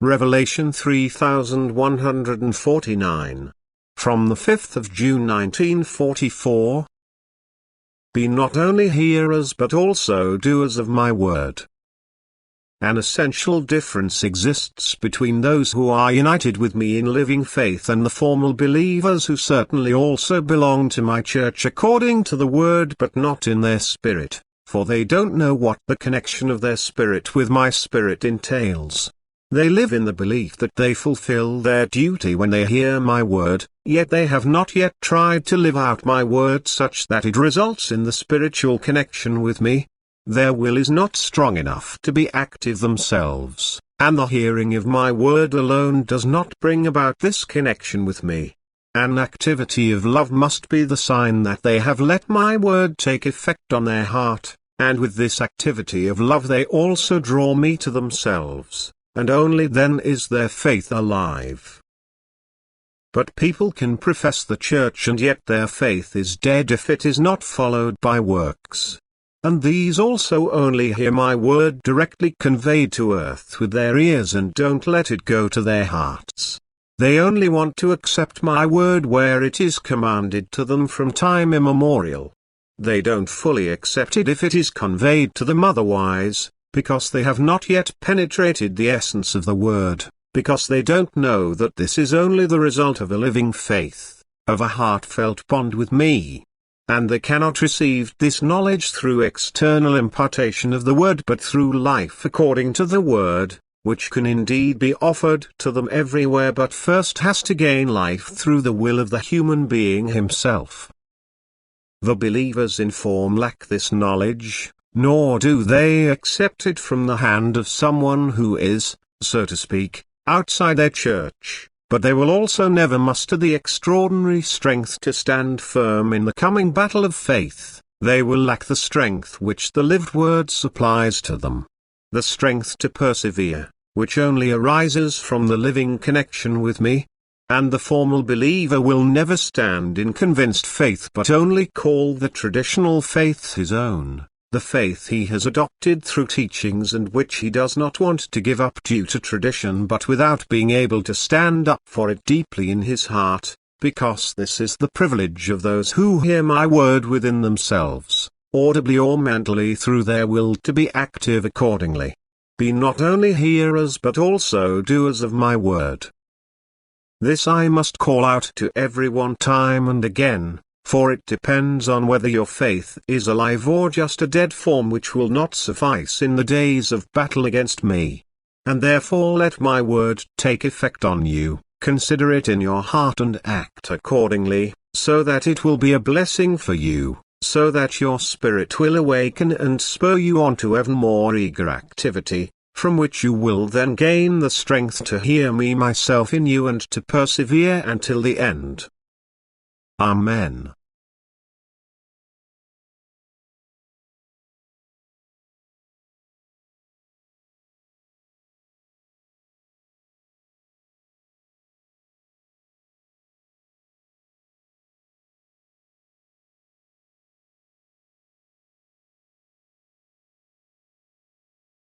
Revelation 3149. From the 5th of June 1944. Be not only hearers but also doers of my word. An essential difference exists between those who are united with me in living faith and the formal believers who certainly also belong to my church according to the word but not in their spirit, for they don't know what the connection of their spirit with my spirit entails. They live in the belief that they fulfill their duty when they hear my word, yet they have not yet tried to live out my word such that it results in the spiritual connection with me. Their will is not strong enough to be active themselves, and the hearing of my word alone does not bring about this connection with me. An activity of love must be the sign that they have let my word take effect on their heart, and with this activity of love they also draw me to themselves, and only then is their faith alive. But people can profess the church and yet their faith is dead if it is not followed by works. And these also only hear my word directly conveyed to earth with their ears and don't let it go to their hearts. They only want to accept my word where it is commanded to them from time immemorial. They don't fully accept it if it is conveyed to them otherwise, because they have not yet penetrated the essence of the word, because they don't know that this is only the result of a living faith, of a heartfelt bond with me. And they cannot receive this knowledge through external impartation of the word but through life according to the word, which can indeed be offered to them everywhere but first has to gain life through the will of the human being himself. The believers in form lack this knowledge, nor do they accept it from the hand of someone who is, so to speak, outside their church, but they will also never muster the extraordinary strength to stand firm in the coming battle of faith. They will lack the strength which the lived word supplies to them. The strength to persevere, which only arises from the living connection with me. And the formal believer will never stand in convinced faith but only call the traditional faith his own. The faith he has adopted through teachings and which he does not want to give up due to tradition but without being able to stand up for it deeply in his heart, because this is the privilege of those who hear my word within themselves, audibly or mentally through their will to be active accordingly. Be not only hearers but also doers of my word. This I must call out to everyone time and again, for it depends on whether your faith is alive or just a dead form which will not suffice in the days of battle against me. And therefore let my word take effect on you, consider it in your heart and act accordingly, so that it will be a blessing for you, so that your spirit will awaken and spur you on to ever more eager activity, from which you will then gain the strength to hear me myself in you and to persevere until the end. Amen.